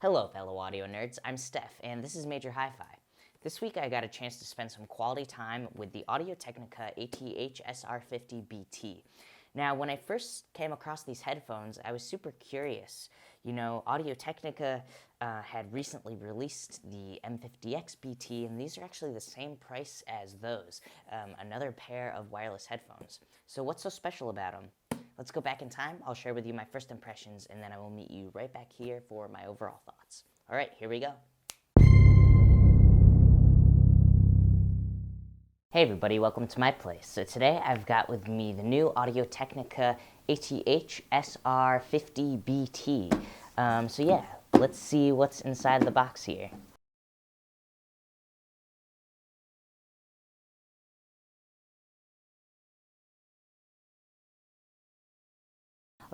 Hello, fellow audio nerds. I'm Steph, and this is Major Hi-Fi. This week I got a chance to spend some quality time with the Technica ATH-SR50BT. Now, when I first came across these headphones, I was super curious. You know, Audio-Technica had recently released the M50X-BT, and these are actually the same price as those, another pair of wireless headphones. So what's so special about them? Let's go back in time. I'll share with you my first impressions, and then I will meet you right back here for my overall thoughts. All right, here we go. Hey everybody, welcome to my place. So today I've got with me the new Audio-Technica ATH-SR50BT. So yeah, let's see what's inside the box here.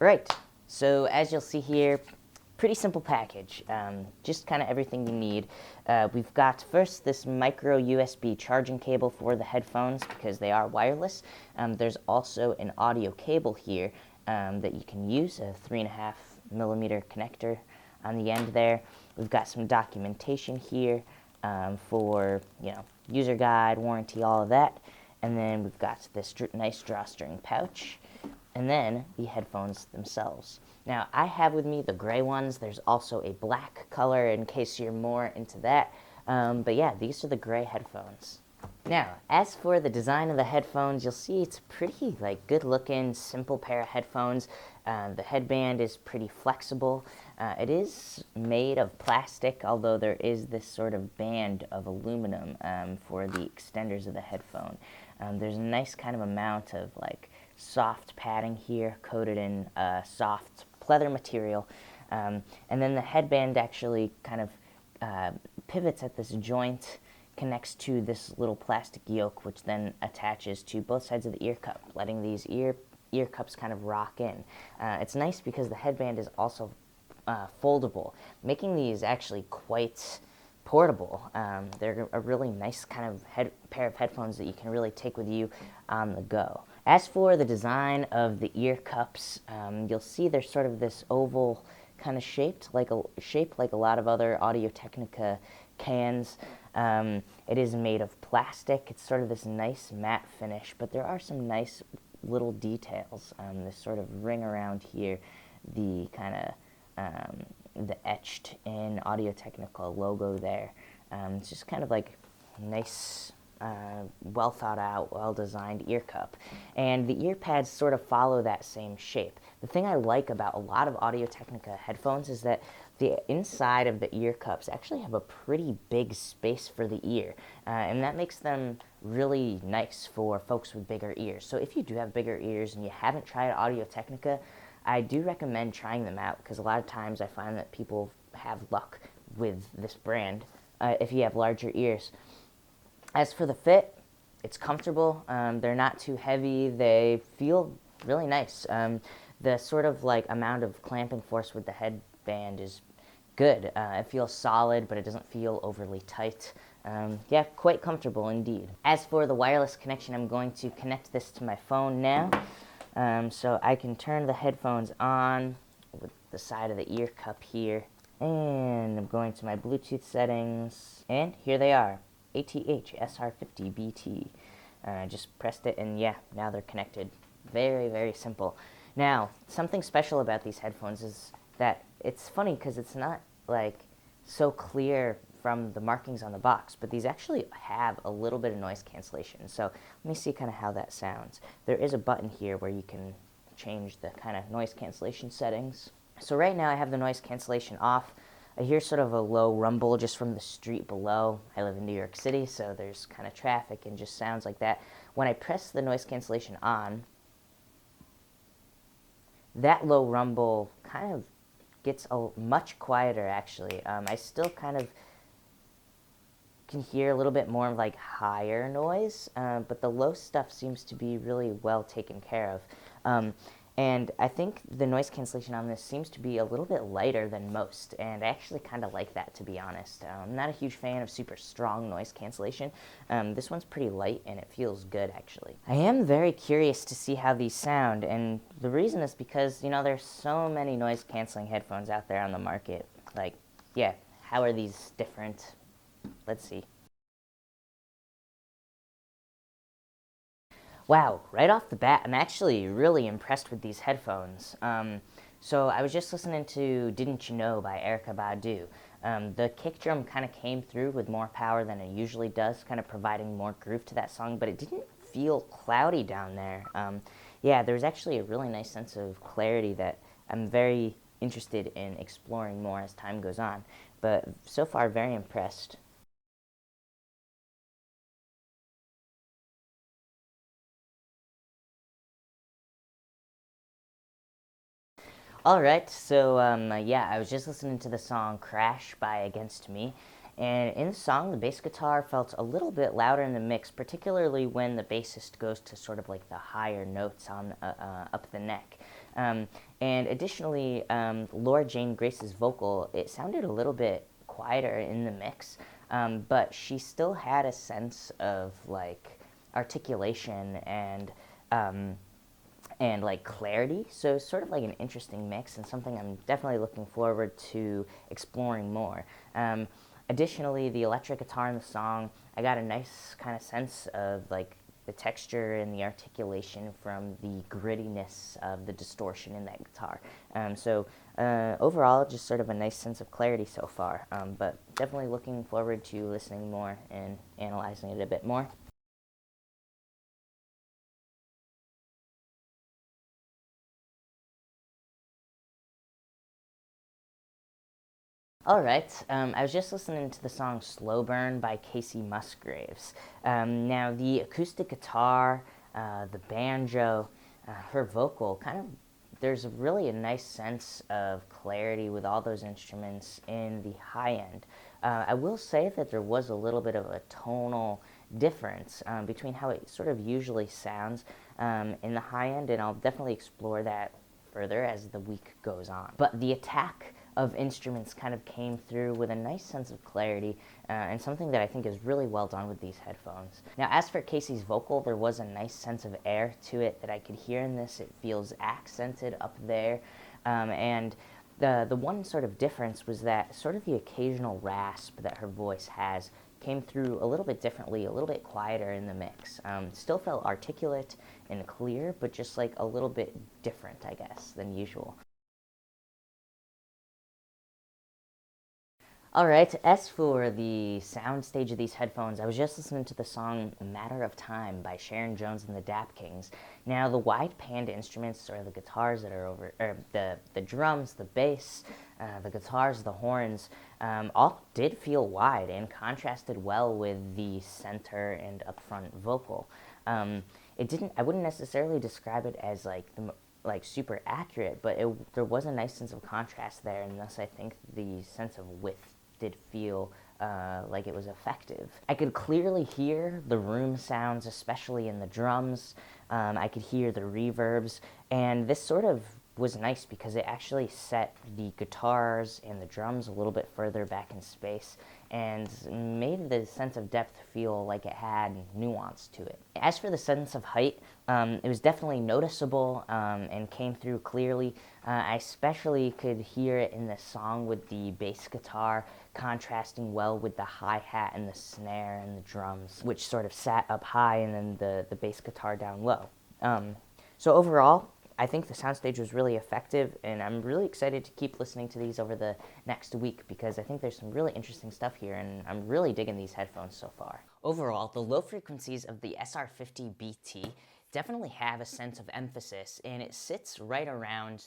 Alright, so as you'll see here, pretty simple package, just kind of everything you need. We've got first this micro USB charging cable for the headphones because they are wireless. There's also an audio cable here that you can use, a 3.5mm connector on the end there. We've got some documentation here for, user guide, warranty, all of that. And then we've got this nice drawstring pouch. And then the headphones themselves. Now, I have with me the gray ones. There's also a black color in case you're more into that. But yeah, these are the gray headphones. Now, as for the design of the headphones, you'll see it's pretty good looking, simple pair of headphones. The headband is pretty flexible. It is made of plastic, although there is this sort of band of aluminum for the extenders of the headphone. There's a nice kind of amount of soft padding here, coated in soft pleather material. And then the headband actually kind of pivots at this joint, connects to this little plastic yoke, which then attaches to both sides of the ear cup, letting these ear cups kind of rock in. It's nice because the headband is also foldable, making these actually quite portable. They're a really nice kind of pair of headphones that you can really take with you on the go. As for the design of the ear cups, you'll see they're sort of this oval kind of shaped like a lot of other Audio-Technica cans. It is made of plastic. It's sort of this nice matte finish, but there are some nice little details. This sort of ring around here, the kind of the etched in Audio-Technica logo there. It's just kind of nice, well thought out, well designed ear cup. And the ear pads sort of follow that same shape. The thing I like about a lot of Audio-Technica headphones is that the inside of the ear cups actually have a pretty big space for the ear, and that makes them really nice for folks with bigger ears. So if you do have bigger ears and you haven't tried Audio-Technica, I do recommend trying them out because a lot of times I find that people have luck with this brand if you have larger ears. As for the fit, it's comfortable. They're not too heavy. They feel really nice. The sort of amount of clamping force with the headband is good. It feels solid, but it doesn't feel overly tight. Yeah, quite comfortable indeed. As for the wireless connection, I'm going to connect this to my phone now. So I can turn the headphones on with the side of the ear cup here. And I'm going to my Bluetooth settings. And here they are. ATH-SR50BT. Just pressed it and yeah, now they're connected. Very, very simple. Now, something special about these headphones is that it's funny because it's not so clear from the markings on the box, but these actually have a little bit of noise cancellation. So let me see kind of how that sounds. There is a button here where you can change the kind of noise cancellation settings. So right now I have the noise cancellation off. I hear sort of a low rumble just from the street below. I live in New York City, so there's kind of traffic and just sounds like that. When I press the noise cancellation on, that low rumble kind of gets much quieter actually. I still kind of can hear a little bit more higher noise, but the low stuff seems to be really well taken care of. And I think the noise cancellation on this seems to be a little bit lighter than most, and I actually kind of like that, to be honest. I'm not a huge fan of super strong noise cancellation. This one's pretty light, and it feels good, actually. I am very curious to see how these sound, and the reason is because, there's so many noise canceling headphones out there on the market. yeah, how are these different? Let's see. Wow, right off the bat, I'm actually really impressed with these headphones. So I was just listening to Didn't You Know by Erykah Badu. The kick drum kind of came through with more power than it usually does, kind of providing more groove to that song, but it didn't feel cloudy down there. Yeah, there's actually a really nice sense of clarity that I'm very interested in exploring more as time goes on. But so far, very impressed. All right, so yeah, I was just listening to the song "Crash" by Against Me, and in the song, the bass guitar felt a little bit louder in the mix, particularly when the bassist goes to sort of like the higher notes on up the neck. Um, and additionally, Laura Jane Grace's vocal, it sounded a little bit quieter in the mix, but she still had a sense of like articulation and like clarity. So it's sort of like an interesting mix and something I'm definitely looking forward to exploring more. Additionally, the electric guitar in the song, I got a nice kind of sense of like the texture and the articulation from the grittiness of the distortion in that guitar. Overall, just sort of a nice sense of clarity so far. But definitely looking forward to listening more and analyzing it a bit more. All right. I was just listening to the song Slow Burn by Kacey Musgraves. Now, the acoustic guitar, the banjo, her vocal, kind of, there's really a nice sense of clarity with all those instruments in the high end. I will say that there was a little bit of a tonal difference between how it sort of usually sounds in the high end, and I'll definitely explore that further as the week goes on. But the attack of instruments kind of came through with a nice sense of clarity and something that I think is really well done with these headphones. Now, as for Kacey's vocal, there was a nice sense of air to it that I could hear in this. It feels accented up there, and the one sort of difference was that sort of the occasional rasp that her voice has came through a little bit differently, a little bit quieter in the mix. Still felt articulate and clear, but just like a little bit different, I guess, than usual. All right, as for the sound stage of these headphones, I was just listening to the song Matter of Time by Sharon Jones and the Dap Kings. Now, the wide panned instruments, or the guitars that are over, or the drums, the bass, the guitars, the horns, all did feel wide and contrasted well with the center and upfront vocal. It didn't, I wouldn't necessarily describe it as like super accurate, but there was a nice sense of contrast there, and thus I think the sense of width did feel like it was effective. I could clearly hear the room sounds, especially in the drums. I could hear the reverbs, and this sort of was nice because it actually set the guitars and the drums a little bit further back in space and made the sense of depth feel like it had nuance to it. As for the sense of height, it was definitely noticeable and came through clearly. I especially could hear it in the song with the bass guitar contrasting well with the hi-hat and the snare and the drums, which sort of sat up high and then the bass guitar down low. So overall, I think the soundstage was really effective, and I'm really excited to keep listening to these over the next week because I think there's some really interesting stuff here, and I'm really digging these headphones so far. Overall, the low frequencies of the SR50BT definitely have a sense of emphasis, and it sits right around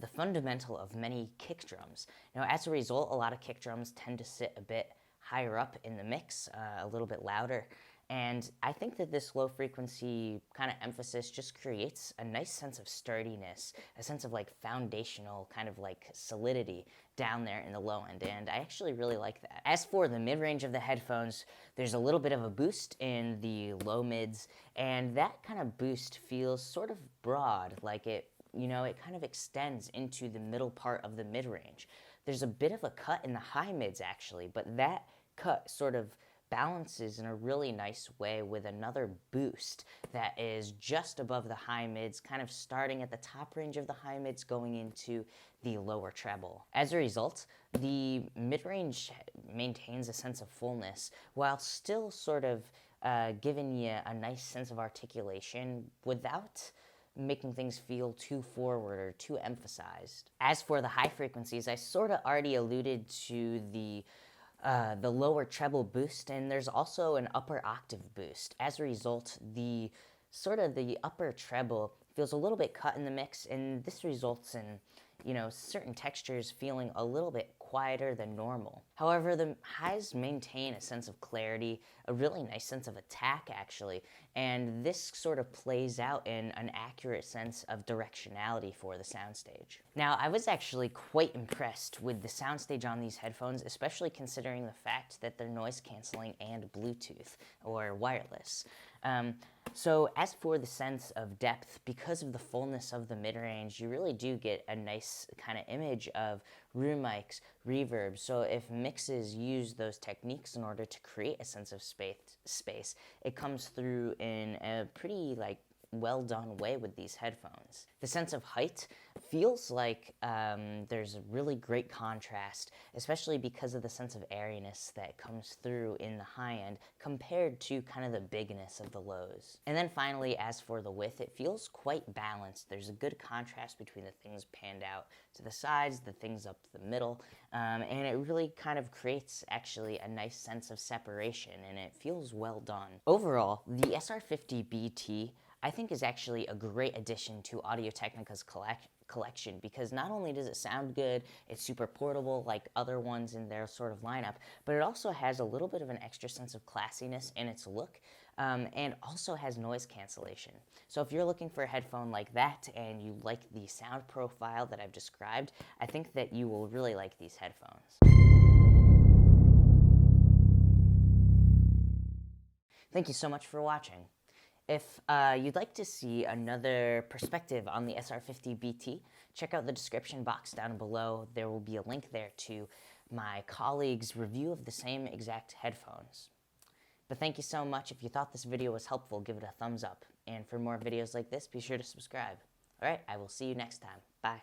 the fundamental of many kick drums. Now, as a result, a lot of kick drums tend to sit a bit higher up in the mix, a little bit louder. And I think that this low frequency kind of emphasis just creates a nice sense of sturdiness, a sense of like foundational kind of like solidity down there in the low end. And I actually really like that. As for the mid range of the headphones, there's a little bit of a boost in the low mids, and that kind of boost feels sort of broad, like it kind of extends into the middle part of the mid range. There's a bit of a cut in the high mids actually, but that cut sort of balances in a really nice way with another boost that is just above the high mids, kind of starting at the top range of the high mids, going into the lower treble. As a result, the mid-range maintains a sense of fullness while still sort of giving you a nice sense of articulation without making things feel too forward or too emphasized. As for the high frequencies, I sort of already alluded to the lower treble boost, and there's also an upper octave boost. As a result, the upper treble feels a little bit cut in the mix, and this results in, certain textures feeling a little bit quieter than normal. However, the highs maintain a sense of clarity, a really nice sense of attack actually, and this sort of plays out in an accurate sense of directionality for the soundstage. Now, I was actually quite impressed with the soundstage on these headphones, especially considering the fact that they're noise canceling and Bluetooth or wireless. So as for the sense of depth, because of the fullness of the mid-range, you really do get a nice kind of image of room mics, reverb. So if mixes use those techniques in order to create a sense of space, it comes through in a pretty well done way with these headphones. The sense of height feels like there's a really great contrast, especially because of the sense of airiness that comes through in the high end compared to kind of the bigness of the lows. And then finally, as for the width, it feels quite balanced. There's a good contrast between the things panned out to the sides, the things up the middle, and it really kind of creates actually a nice sense of separation, and it feels well done. Overall, the SR50BT I think is actually a great addition to Audio-Technica's collection because not only does it sound good, it's super portable like other ones in their sort of lineup, but it also has a little bit of an extra sense of classiness in its look, and also has noise cancellation. So if you're looking for a headphone like that and you like the sound profile that I've described, I think that you will really like these headphones. Thank you so much for watching. If you'd like to see another perspective on the SR50BT, check out the description box down below. There will be a link there to my colleague's review of the same exact headphones. But thank you so much. If you thought this video was helpful, give it a thumbs up. And for more videos like this, be sure to subscribe. All right, I will see you next time. Bye.